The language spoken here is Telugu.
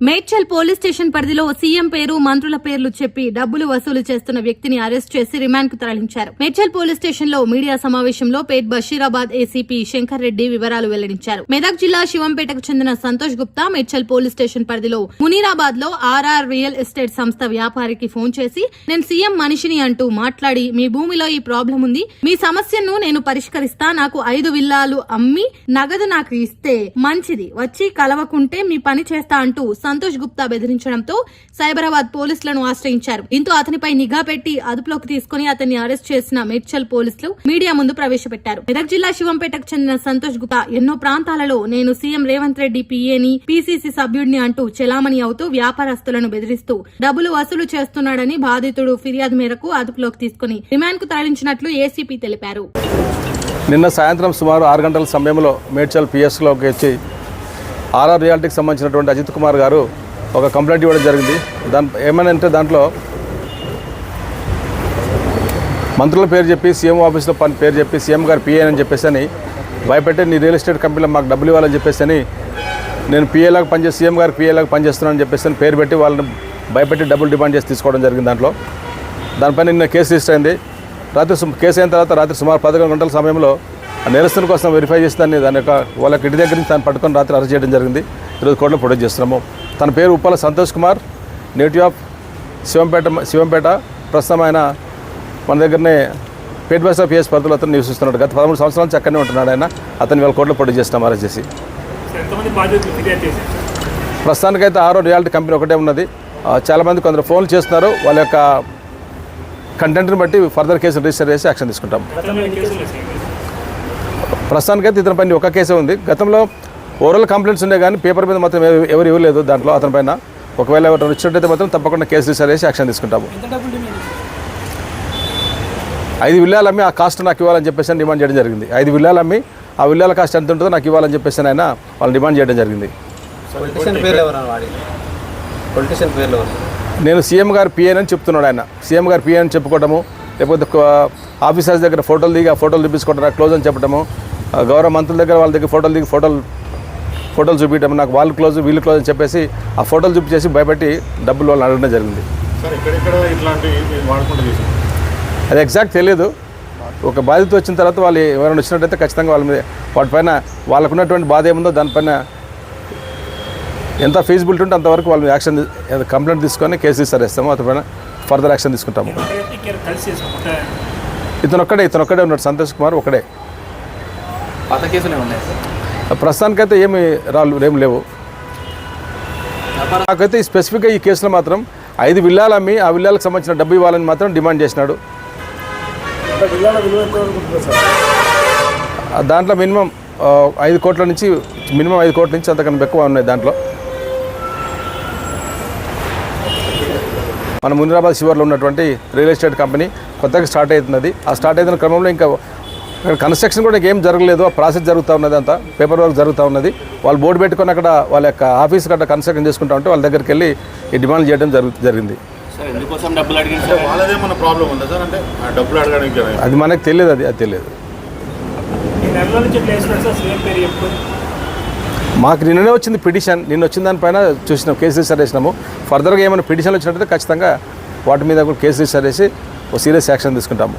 మేడ్చల్ పోలీస్ స్టేషన్ పరిధిలో సీఎం పేరు మంత్రుల పేర్లు చెప్పి డబ్బులు వసూలు చేస్తున్న వ్యక్తిని అరెస్ట్ చేసి రిమాండ్ కు తరలించారు. మేడ్చల్ పోలీస్ స్టేషన్ లో మీడియా సమావేశంలో పేట్ బషీరాబాద్ ఏసీపీ శంకర్ రెడ్డి వివరాలు వెల్లడించారు. మెదక్ జిల్లా శివంపేటకు చెందిన సంతోష్ గుప్తా మేడ్చల్ పోలీస్ స్టేషన్ పరిధిలో మునీరాబాద్ లో ఆర్ఆర్ రియల్ ఎస్టేట్ సంస్థ వ్యాపారికి ఫోన్ చేసి నేను సీఎం మనిషిని అంటూ మాట్లాడి మీ భూమిలో ఈ ప్రాబ్లం ఉంది, మీ సమస్యను నేను పరిష్కరిస్తా, నాకు 5 విల్లాలు అమ్మి నగదు నాకు ఇస్తే మంచిది, వచ్చి కలవకుంటే మీ పని చేస్తా అంటూ సంతోష్ గుప్తా బెదిరించడంతో సైబరాబాద్ పోలీసులను ఆశ్రయించారు. దీంతో అతనిపై నిఘా పెట్టి అదుపులోకి తీసుకుని అతన్ని అరెస్ట్ చేసిన మేడ్చల్ పోలీసులు మీడియా ముందు ప్రవేశపెట్టారు. మెదక్ జిల్లా శివంపేటకు చెందిన సంతోష్ గుప్తా ఎన్నో ప్రాంతాలలో నేను సీఎం రేవంత్ రెడ్డి పిఏని, పీసీసీ సభ్యుడిని అంటూ చెలామణి అవుతూ వ్యాపారస్తులను బెదిరిస్తూ డబ్బులు వసూలు చేస్తున్నాడని బాధితుడు ఫిర్యాదు మేరకు అదుపులోకి తీసుకుని రిమాండ్ కు తరలించినట్లు ఏసీపీ తెలిపారు. నిన్న సాయంత్రం సుమారు 6 గంటల సమయంలో మేడ్చల్ పిఎస్లోకి వచ్చి ఆర్ఆర్ రియాలిటీకి సంబంధించినటువంటి అజిత్ కుమార్ గారు ఒక కంప్లైంట్ ఇవ్వడం జరిగింది. ఏమనంటే దాంట్లో మంత్రుల పేరు చెప్పి సీఎం ఆఫీస్లో పేరు చెప్పి సీఎం గారు పిఏ అని చెప్పేసి అని భయపెట్టి నీ రియల్ ఎస్టేట్ కంపెనీలో మాకు డబ్బులు ఇవ్వాలని చెప్పేసి అని నేను పిఏలాగా పనిచేసి సీఎం గారు పిఏలాగా పనిచేస్తున్నానని చెప్పేసి అని పేరు పెట్టి వాళ్ళని భయపెట్టి డబ్బులు డిమాండ్ చేసి తీసుకోవడం జరిగింది. దానిపైన నిన్న కేసు రిజిస్టర్ అయింది. కేసు అయిన తర్వాత రాత్రి సుమారు 11 గంటల సమయంలో నేరస్తుని కోసం వెరిఫై చేసి దాని యొక్క వాళ్ళకి ఇంటి దగ్గర నుంచి దాన్ని పట్టుకొని రాత్రి అరెస్ట్ చేయడం జరిగింది. ఈరోజు కోర్టులో ప్రొడ్యూస్ చేస్తున్నాము. తన పేరు ఉప్పల సంతోష్ కుమార్, నేటివ్ ఆఫ్ శివంపేట. ప్రస్తుతం ఆయన మన దగ్గరనే పేట్ బస్ ఆఫ్ పిఎస్ పరిధిలో అతను నివసిస్తున్నాడు. గత 13 సంవత్సరాల నుంచి అక్కడనే ఉంటున్నాడు ఆయన. అతను వాళ్ళ కోర్టులో ప్రొడ్యూస్ చేస్తున్నాం అరెస్ట్ చేసి. ప్రస్తుతానికైతే ఆరో రియాలిటీ కంపెనీ ఒకటే ఉన్నది. చాలామంది కొందరు ఫోన్లు చేస్తున్నారు. వాళ్ళ యొక్క కంటెంట్ని బట్టి ఫర్దర్ కేసులు రిజిస్టర్ చేసి యాక్షన్ తీసుకుంటాం. ప్రస్తుతానికైతే ఇతనిపైన ఒక కేసే ఉంది. గతంలో ఓరల్ కంప్లైంట్స్ ఉన్నాయి కానీ పేపర్ మీద మాత్రం ఎవరు ఇవ్వలేదు. దాంట్లో అతనిపైన ఒకవేళ ఎవరు ఇచ్చినట్టయితే మాత్రం తప్పకుండా కేసు రిజిస్టర్ చేసి యాక్షన్ తీసుకుంటాము. 5 విల్లాలు అమ్మి ఆ కాస్ట్ నాకు ఇవ్వాలని చెప్పేసి డిమాండ్ చేయడం జరిగింది. 5 విల్లాలు అమ్మి ఆ విల్లాల కాస్ట్ ఎంత ఉంటుందో నాకు ఇవ్వాలని చెప్పేసి ఆయన వాళ్ళు డిమాండ్ చేయడం జరిగింది. నేను సీఎం గారు పిఏ అని చెప్తున్నాడు ఆయన. సీఎం గారు పిఏ అని చెప్పుకోవడము, లేకపోతే ఆఫీసర్స్ దగ్గర ఫోటోలు దిగి ఆ ఫోటోలు తీపించుకోవడం, క్లోజ్ అని చెప్పడము, గౌరవ మంత్రుల దగ్గర వాళ్ళ దగ్గర ఫోటోలు దిగి ఫోటోలు చూపించడం, నాకు వాళ్ళు క్లోజ్ వీళ్ళు క్లోజ్ అని చెప్పేసి ఆ ఫోటోలు చూపించేసి భయపెట్టి డబ్బులు వాళ్ళు అడగడం జరిగింది. అది ఎగ్జాక్ట్ తెలియదు. ఒక బాధిత వచ్చిన తర్వాత వాళ్ళు ఎవరైనా వచ్చినట్టయితే ఖచ్చితంగా వాళ్ళ మీద వాటిపైన వాళ్ళకున్నటువంటి బాధ ఏముందో దానిపైన ఎంత ఫీజిబిలిటీ ఉంటే అంతవరకు వాళ్ళు యాక్షన్ కంప్లైంట్ తీసుకొని కేసు రిజిస్టర్ చేస్తాము. అతనిపైన ఫర్దర్ యాక్షన్ తీసుకుంటాము. ఇతనొక్కడే ఉన్నాడు. సంతోష్ కుమార్ ఒకడే. ప్రస్తుతానికైతే ఏమి లేవు. నాకైతే ఈ స్పెసిఫిక్గా ఈ కేసులో మాత్రం 5 విల్లాలు అమ్మి ఆ విల్లాలకు సంబంధించిన డబ్బు ఇవ్వాలని మాత్రం డిమాండ్ చేసినాడు. దాంట్లో మినిమం 5 కోట్ల నుంచి అంతకన్నా ఎక్కువ ఉన్నాయి. దాంట్లో మన మునీరాబాద్ శివర్లో ఉన్నటువంటి రియల్ ఎస్టేట్ కంపెనీ కొత్తగా స్టార్ట్ అవుతున్నది. ఆ స్టార్ట్ అయిన క్రమంలో ఇంకా కన్స్ట్రక్షన్ కూడా ఏం జరగలేదు. ఆ ప్రాసెస్ జరుగుతూ ఉన్నది, అంతా పేపర్ వర్క్ జరుగుతూ ఉన్నది. వాళ్ళు బోర్డు పెట్టుకొని అక్కడ వాళ్ళ యొక్క ఆఫీస్ గట్రా కన్స్ట్రక్షన్ చేసుకుంటూ ఉంటే వాళ్ళ దగ్గరికి వెళ్ళి ఈ డిమాండ్ చేయడం జరిగింది. అది మనకు తెలియదు. అది తెలియదు. మాకు నిన్ననే వచ్చింది పిటిషన్. నిన్న వచ్చిన దానిపైన చూసినాం, కేసు రిజిస్టర్ చేసినాము. ఫర్దర్గా ఏమైనా పిటిషన్లు వచ్చినట్టయితే ఖచ్చితంగా వాటి మీద కూడా కేసు రిజిస్టర్ చేసి ఒక సీరియస్ యాక్షన్ తీసుకుంటాము.